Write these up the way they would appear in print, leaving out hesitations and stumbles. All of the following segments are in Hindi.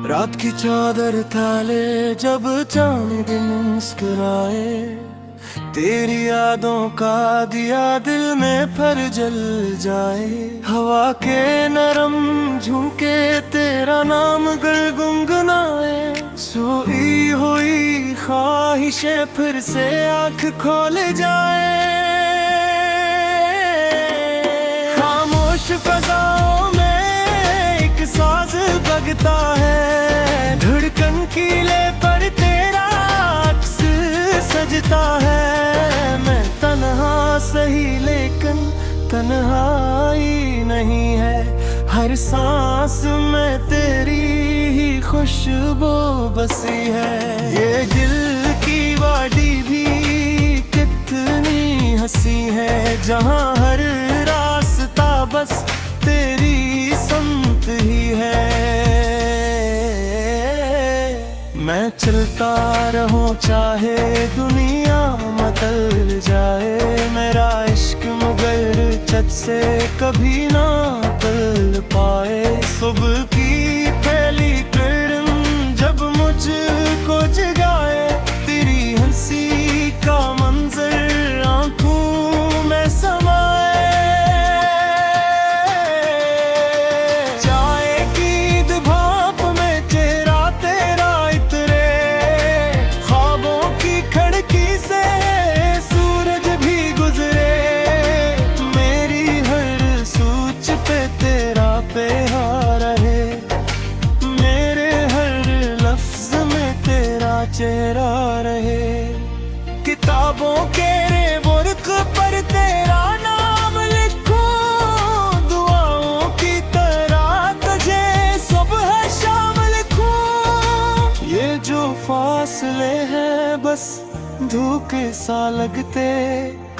रात की चादर थाले जब चांद दिन मुस्कुराए, तेरी यादों का दिया दिल में फिर जल जाए। हवा के नरम झुमके तेरा नाम गर गुनगुनाए, सोई हुई ख्वाहिशें फिर से आँख खोल जाए। खामोश फजाओं में एक साज बजता है, धड़कन कीले पर तेरा अक्स सजता है। मैं तन्हा सही लेकिन तन्हाई नहीं है, हर सांस में तेरी ही खुशबू बसी है। ये दिल की वादी भी कितनी हंसी है, जहाँ हर रास्ता बस तेरी संत ही है। मैं चलता रहूं चाहे दुनिया बदल जाए, मेरा इश्क मगर चट से कभी ना टल पाए। सुबह की पहली किरण जब मुझको जगाए, तेरी हंसी का मंजर आंखों में समाए। चाय की भाप में चेहरा तेरा इतरे, ख्वाबों की खिड़की से सूरज भी गुजरे। मेरी हर सोच पे तेरा पेहार रहे, मेरे हर लफ्ज में तेरा चेहरा रहे। किताबों के वर्क पर तेरा नाम लिखूं, दुआओं की तरह तुझे सुबह शाम लिखूं। ये जो फासले हैं बस धोखे सा लगते,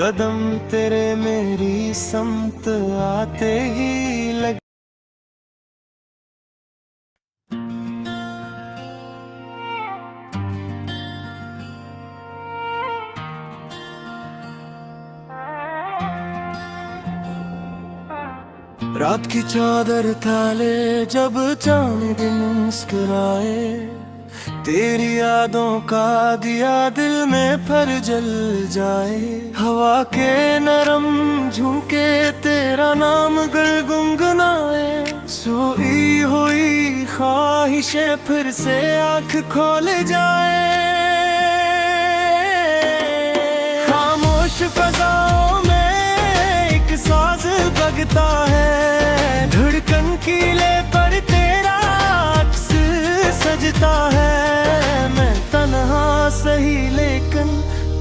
कदम तेरे मेरी समत आते ही लग। रात की चादर थाले जब चांद दिन मुस्कुराए, तेरी यादों का दिया दिल में फिर जल जाए। हवा के नरम झुमके तेरा नाम गर गुनगुनाए, सोई हुई ख्वाहिशें फिर से आँख खोल जाए। खामोश फजाओं में एक साज बजता है, धड़कन कीले पर तेरा अक्स सजता है। मैं तन्हा सही लेकिन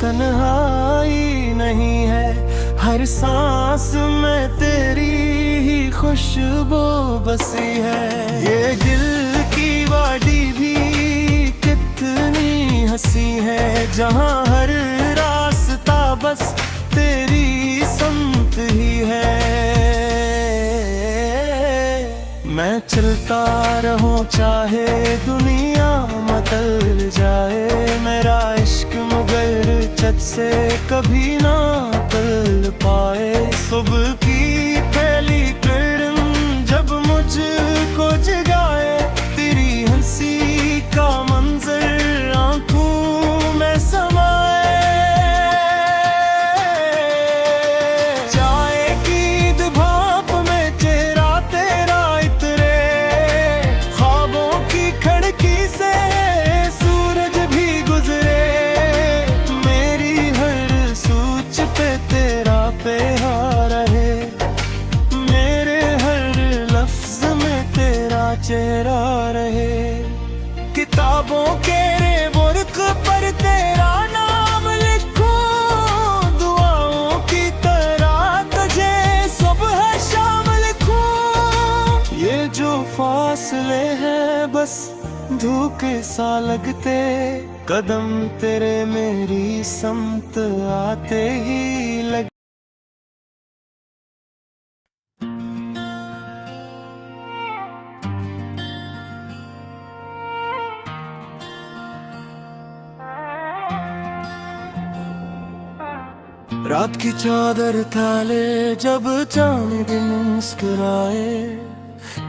तन्हाई नहीं है, हर सांस में तेरी ही खुशबू बसी है। ये दिल की वादी भी कितनी हंसी है, जहाँ हर रास्ता बस तेरी संत ही है। मैं चलता रहूं चाहे दुनिया बदल जाए, मेरा इश्क मगर चट से कभी ना टल पाए। सुबह की पहली किरण जब मुझको जगाए, तेरी हंसी का मंजर आंखों में समाए। चाय की भाप में चेहरा तेरा इतरे, ख्वाबों की खिड़की से सूरज भी गुजरे। मेरी हर सोच पे तेरा पेहार रहे, मेरे हर लफ्ज में तेरा चेहरा रहे। किताबों के वर्क पर तेरा नाम लिखूं, दुआओं की तरह तुझे सुबह शाम लिखूं। ये जो फासले हैं बस धोखे सा लगते, कदम तेरे मेरी समत आते ही लग। रात की चादर थाले जब चांद दिन मुस्कुराए,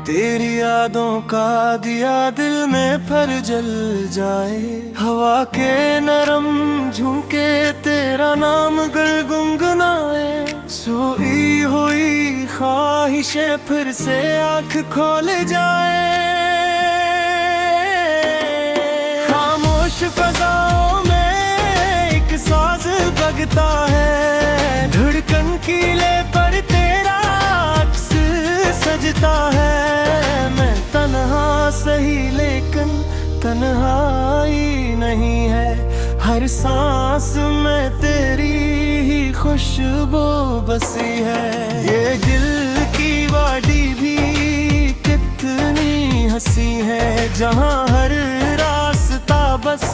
तेरी यादों का दिया दिल में फिर जल जाए। हवा के नरम झुमके तेरा नाम गर गुनगुनाए। सोई हुई ख्वाहिशें फिर से आँख खोल जाए। खामोश फजाओं में एक साज बजता है। धड़कन कीले पर तेरा अक्स सजता है। मैं तन्हा सही लेकिन तन्हाई नहीं है। हर सांस में तेरी ही खुशबू बसी है। ये दिल की वादी भी कितनी हंसी है, जहाँ हर रास्ता बस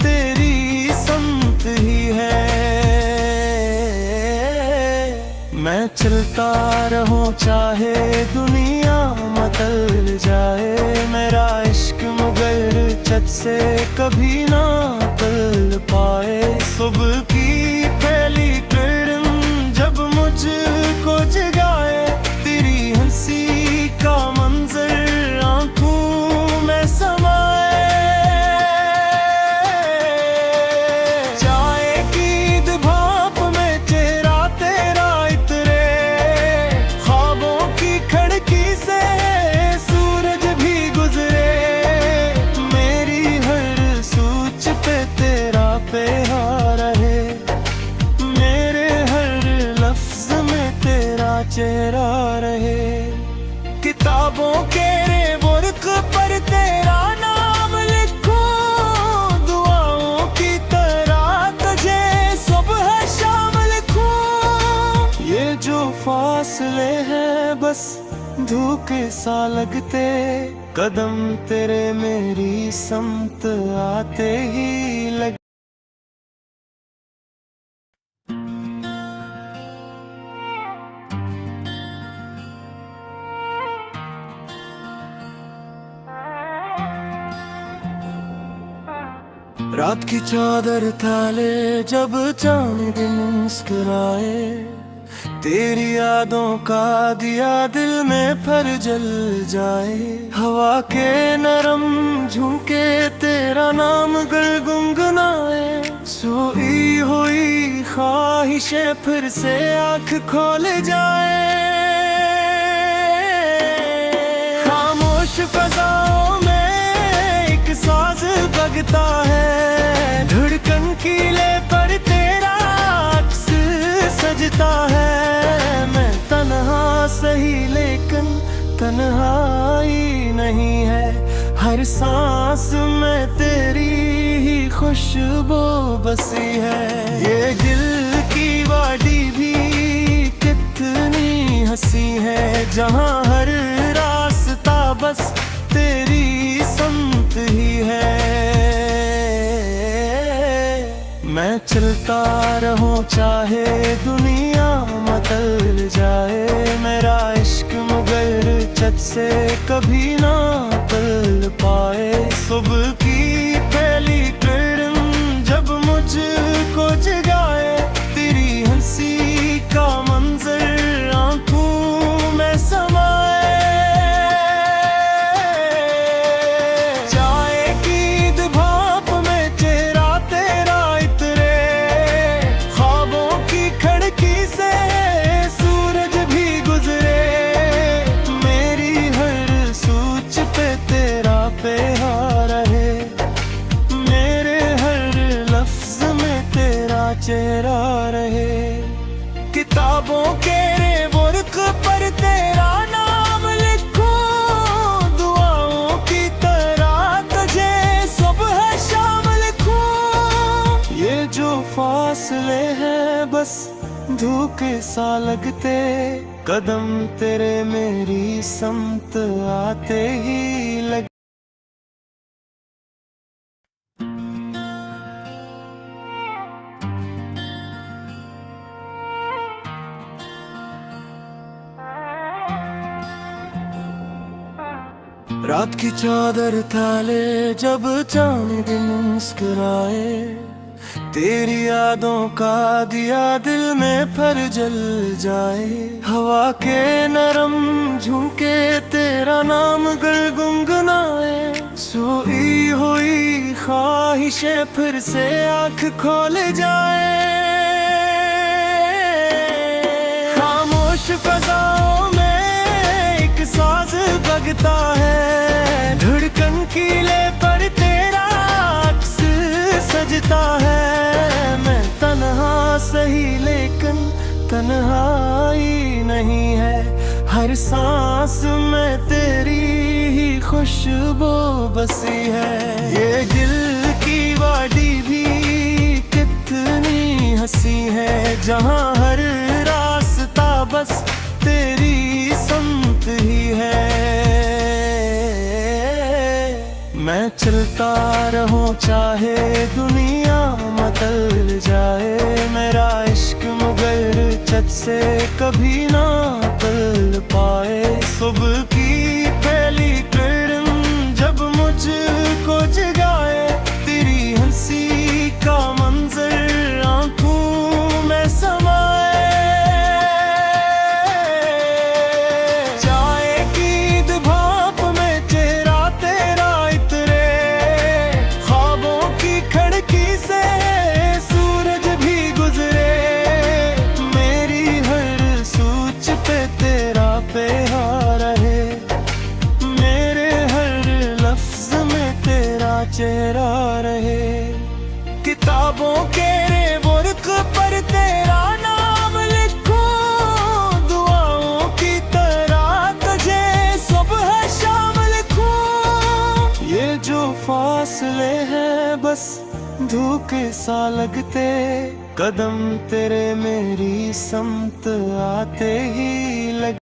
तेरी संत ही है। मैं चलता रहूं चाहे दुनिया बदल जाए। मेरा इश्क मगर चट से कभी ना टल पाए। सुबह की पहली किरण जब मुझको जगाए। तेरी हंसी का मंजर आंखों में समाए। चाय की भाप में चेहरा तेरा इतरे। ख्वाबों की खिड़की से सूरज भी गुजरे। मेरी हर सोच पे तेरा पेहा रहे। मेरे हर लफ्ज में तेरा चेहरा रहे। किताबों के बुर्क पर तेरा नाम लिखूं। दुआओं की तरह तुझे सुबह शाम लिखूं। ये जो फासले हैं बस धोखे सा लगते। कदम तेरे मेरी समत आते ही लग। रात की चादर थाले जब चांद दिन मुस्कुराए। तेरी यादों का दिया दिल में फिर जल जाए। हवा के नरम झुमके तेरा नाम गर गुनगुनाए। सोई हुई ख्वाहिशें फिर से आँख खोल जाए। खामोश फजाओं में एक साज बजता है। धड़कन कीले पर तेरा अक्स सजता है। मैं तन्हा सही लेकिन तन्हाई नहीं है। हर सांस में तेरी ही खुशबू बसी है। ये दिल की वादी भी कितनी हंसी है, जहाँ हर रास्ता बस तेरी संत ही है। मैं चलता रहूं चाहे दुनिया बदल जाए। मेरा इश्क मगर चट से कभी ना टल पाए। सुबह की पहली किरण जब मुझको जगाए। तेरी हंसी का मंजर आंखों में समाए। चाय की भाप में चेहरा तेरा इतरे। ख्वाबों की खिड़की से सूरज भी गुजरे। मेरी हर सोच पे तेरा पेहा रहे। मेरे हर लफ्ज में तेरा चेहरा रहे। किताबों के बुर्क पर तेरा नाम लिखूं। दुआओं की तरह तुझे सुबह शाम लिखूं। ये जो फासले हैं बस धोखे सा लगते। कदम तेरे मेरी समत आते ही लग। रात की चादर थाले जब चांद दिन मुस्कुराए। तेरी यादों का दिया दिल में फिर जल जाए। हवा के नरम झुमके तेरा नाम गर गुनगुनाए, सोई हुई ख्वाहिशें फिर से आँख खोल जाए। खामोश फजाओं में एक साज बजता है, धड़कन कीले पर तेरा अक्स सजता है। मैं तन्हा सही लेकिन तन्हाई नहीं है, हर सांस में तेरी ही खुशबू बसी है। ये दिल की वादी भी कितनी हंसी है, जहाँ हर रास्ता बस तेरी समत ही है। मैं चलता रहूं चाहे दुनिया बदल जाए, मेरा इश्क मगर छत से कभी ना टल पाए। सुबह की पहली किरण जब मुझको जगाए, तेरी हंसी का मंजर आंखों में समाए। चाय की भाप में चेहरा तेरा इतरे, ख्वाबों की खिड़की से सूरज भी गुजरे। मेरी हर सोच पे तेरा प्यार रहे, मेरे हर लफ्ज में तेरा चेहरा रहे। किताबों के वर्क पर तेरा नाम लिखो, दुआओं की तरह तुझे सुबह शाम लिखूं। ये जो फासले हैं बस धोखे सा लगते, कदम तेरे मेरी समत आते ही लग।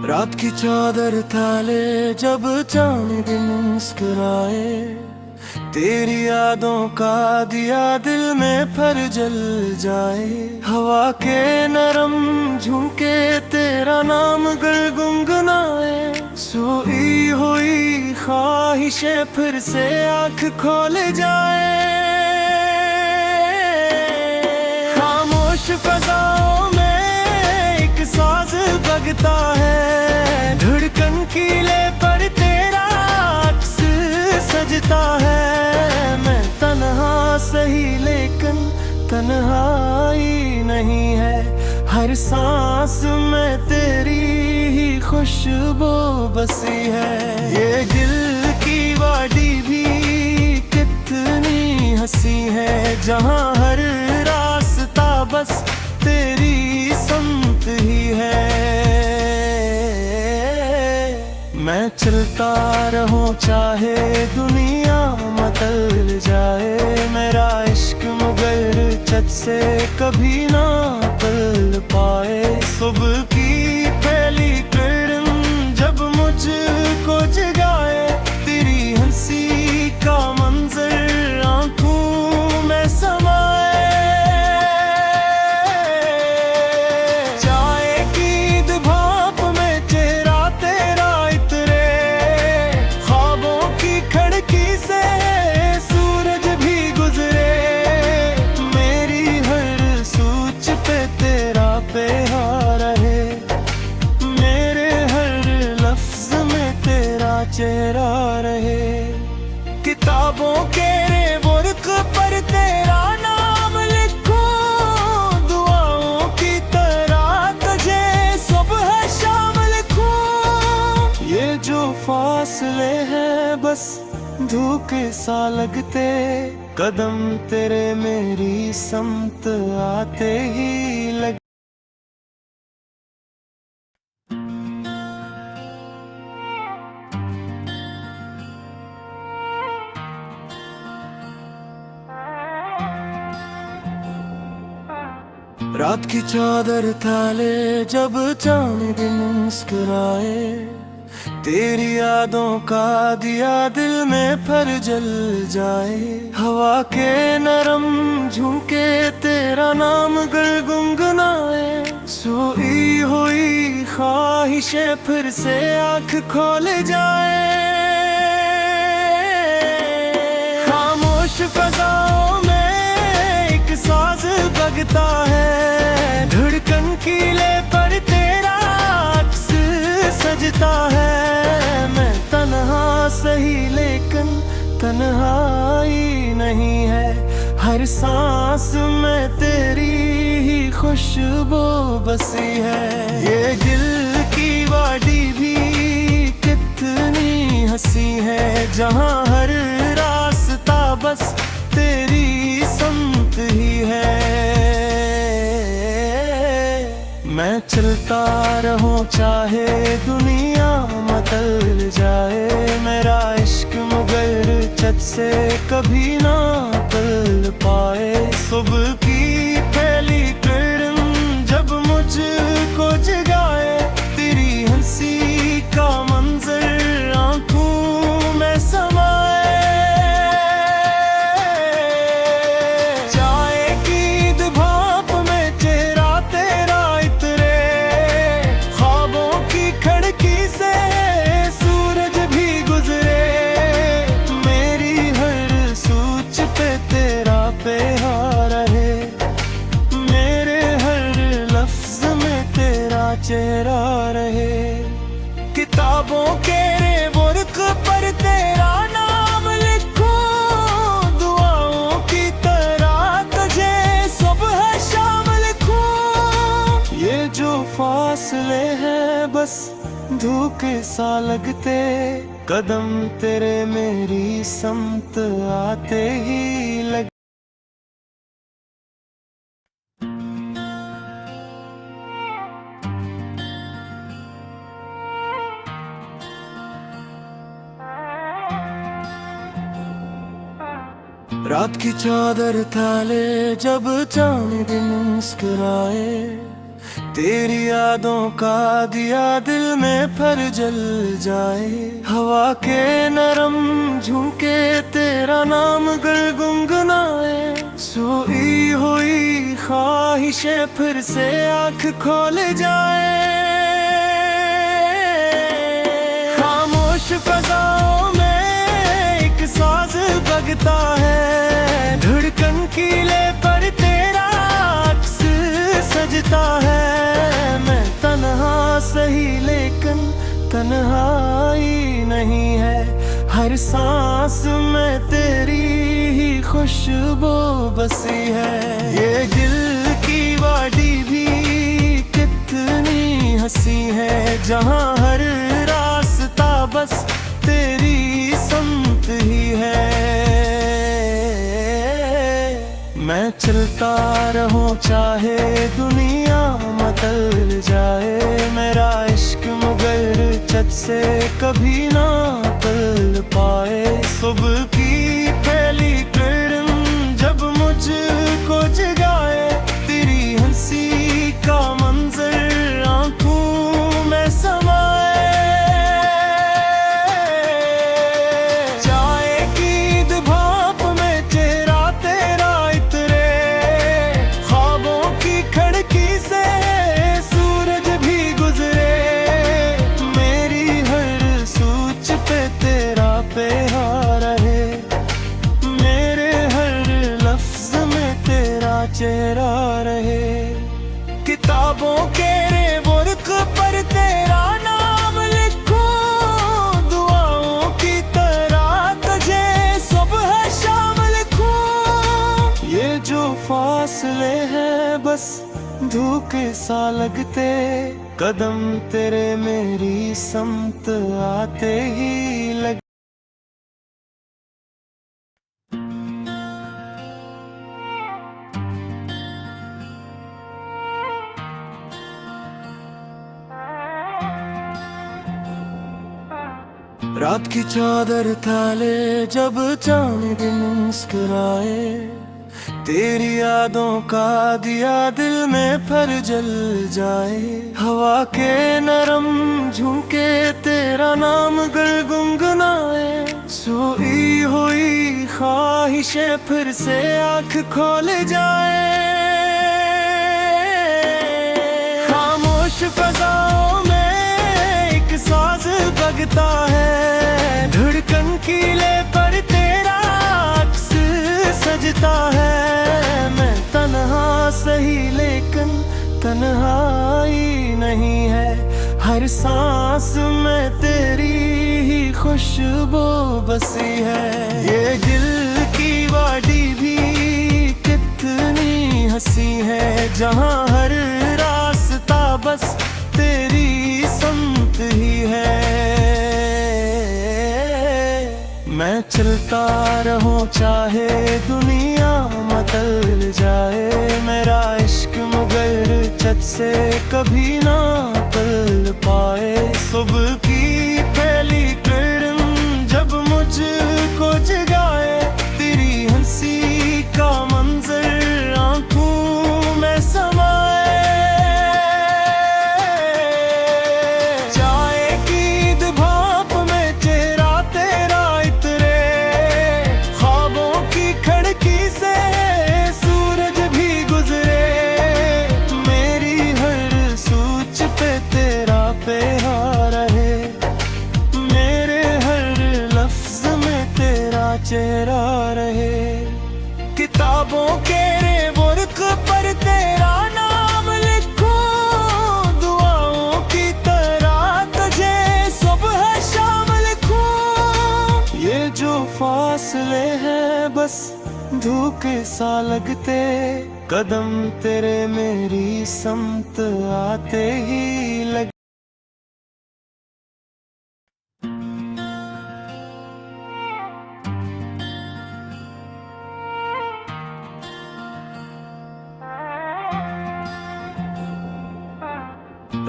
रात की चादर थाले जब चांद दिन मुस्कुराए, तेरी यादों का दिया दिल में फिर जल जाए। हवा के नरम झुमके तेरा नाम गर गुनगुनाए, सोई हुई ख्वाहिशें फिर से आँख खोल जाए। खामोश फजाओं में एक साज बजता है, धड़कन कीले पर तेरा अक्स सजता है। मैं तन्हा सही लेकिन तन्हाई नहीं है, हर सांस में तेरी ही खुशबू बसी है। ये दिल की वादी भी कितनी हंसी है, जहाँ हर रास्ता बस तेरी समत ही है। मैं चलता रहूं चाहे दुनिया बदल जाए, मेरा इश्क मगर छत से कभी ना टल पाए। सुबह की पहली किरण जब मुझको जगाए, तेरी हंसी का मंजर आंखों में समाए। चाय की भाप में चेहरा तेरा इतरे, ख्वाबों की खिड़की से सूरज भी गुजरे। मेरी हर सोच पे तेरा प्यार रहे, मेरे हर लफ्ज में तेरा चेहरा रहे। किताबों के वर्क पर तेरा नाम लिखो, दुआओं की तरह तुझे सुबह शाम लिखूं। ये जो फासले हैं बस धोखे सा लगते, कदम तेरे मेरी समत आते ही लग। रात की चादर थाले जब चांद दिन मुस्कुराए, तेरी यादों का दिया दिल में फिर जल जाए। हवा के नरम झुमके तेरा नाम गर गुनगुनाए, सोई हुई ख्वाहिशें फिर से आँख खोल जाए। फजाओं में एक साज बजता है, धड़कन कीले पर तेरा अक्स सजता है। मैं तन्हा सही लेकिन तन्हाई नहीं है, हर सांस में तेरी ही खुशबू बसी है। ये दिल की वादी भी कितनी हंसी है, जहाँ हर रास्ता बस तेरी समत ही है। मैं चलता रहूं चाहे दुनिया बदल जाए, मेरा इश्क मगर चट से कभी ना पल पाए। सुबह की पहली किरण जब मुझको जगाए, तेरी हंसी का मंजर आंखों में समाए। चाय की भाप में चेहरा तेरा इतरे, ख्वाबों की खिड़की से सूरज भी गुजरे। मेरी हर सोच पे तेरा प्यार रहे, मेरे हर लफ्ज में तेरा चेहरा रहे। किताबों के वर्क पर तेरा नाम लिखो, दुआओं की तरह तुझे सुबह शाम लिखो। ये जो फासले हैं बस धोखे सा लगते, कदम तेरे मेरी समत आते ही लग। रात की चादर थाले जब चांद दिन मुस्कुराए, तेरी यादों का दिया दिल में फिर जल जाए। हवा के नरम झुमके तेरा नाम गर गुनगुनाए, सोई हुई ख्वाहिशें फिर से आँख खोल जाए। खामोश फजाओं में एक साज बजता है, धड़कन कीले पर तेरा अक्स सजता है। मैं तन्हा सही लेकिन तन्हाई नहीं है, हर सांस में तेरी ही खुशबू बसी है। ये दिल की वादी भी कितनी हंसी है, जहाँ हर रास्ता बस तेरी समत ही है। मैं चलता रहूं चाहे दुनिया बदल जाए, मेरा इश्क मगर चट से कभी ना पल पाए। सुबह की पहली किरण जब मुझको जगाए, तेरी हंसी का मंजर आंखों में समाए। चेहरा रहे, किताबों के वर्क पर तेरा नाम लिखो, दुआओं की तरह तुझे सुबह शाम लिखो। ये जो फासले हैं बस धोखे सा लगते, कदम तेरे मेरी समत आते ही लग। रात की चादर थाले जब चांद दिन मुस्कुराए, तेरी यादों का दिया दिल में फिर जल जाए। हवा के नरम झुमके तेरा नाम गर गुनगुनाए, सोई हुई ख्वाहिशें फिर से आँख खोल जाए। खामोश फजाओं में एक साज बजता है, धड़कन कीले पर तेरा अक्स तन्हाई नहीं है, हर सांस में तेरी ही खुशबू बसी है। ये दिल की वादी भी कितनी हंसी है, जहाँ हर रास्ता बस तेरी संत ही है। मैं चलता रहूं चाहे दुनिया बदल जाए, मेरा इश्क मगर चच से कभी ना टल पाए। सुबह की पहली किरण जब मुझको जगाए, तेरी हंसी का मंजर आंखों में समाए। चाय की भाप में चेहरा तेरा इतरे, ख्वाबों की खिड़की से सूरज भी गुजरे। मेरी हर सोच पे तेरा प्यार रहे, मेरे हर लफ्ज में तेरा चेहरा रहे। किताबों के रेवर्क पर तेरा नाम लिखूं, दुआओं की तरह तुझे सुबह शाम लिखूं। ये जो फासले हैं बस धोखे सा लगते, कदम तेरे मेरी समत आते ही लग।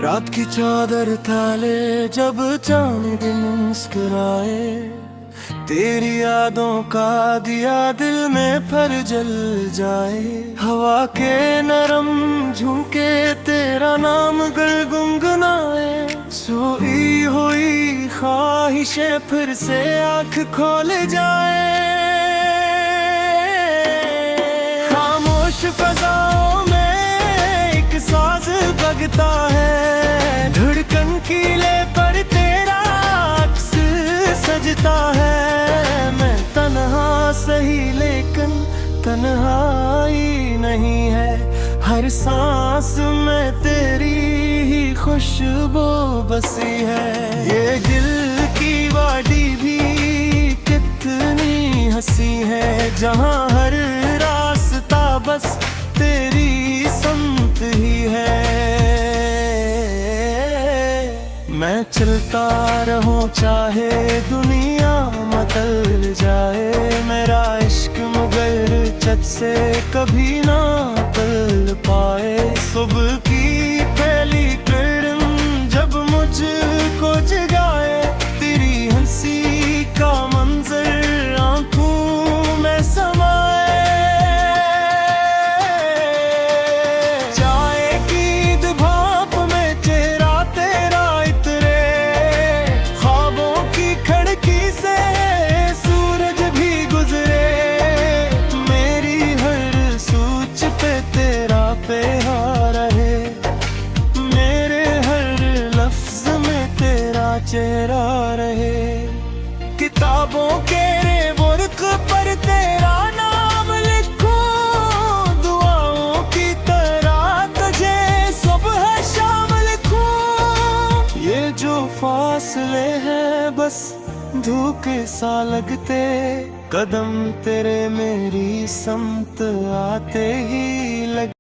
रात की चादर थाले जब चांद दिन मुस्कुराए, तेरी यादों का दिया दिल में फिर जल जाए। हवा के नरम झुमके तेरा नाम गर गुनगुनाए, सोई हुई ख्वाहिशें फिर से आँख खोल जाए। खामोश फजाओं में एक साज बजता है, धड़कन कीले पर तेरा अक्स सजता है। मैं तन्हा सही लेकिन तन्हाई नहीं है, हर सांस में तेरी ही खुशबू बसी है। ये दिल की वादी भी कितनी हंसी है, जहाँ हर रास्ता बस तेरी संत ही है। मैं चलता रहूं चाहे दुनिया बदल जाए, मेरा इश्क मगर चच से कभी ना टल पाए। सुबह की पहली किरण जब मुझको जगाए, तेरी हंसी का मंजर आंखों में समाए। चाय की भाप में चेहरा तेरा इतरे, ख्वाबों की खिड़की से सूरज भी गुजरे। मेरी हर सोच पे तेरा प्यार रहे, मेरे हर लफ्ज में तेरा चेहरा रहे। किताबों के रेवर्क पर तेरा नाम लिखूं, दुआओं की तरह तुझे सुबह शाम लिखूं। ये जो फासले हैं बस धोखे सा लगते, कदम तेरे मेरी समत आते ही लग।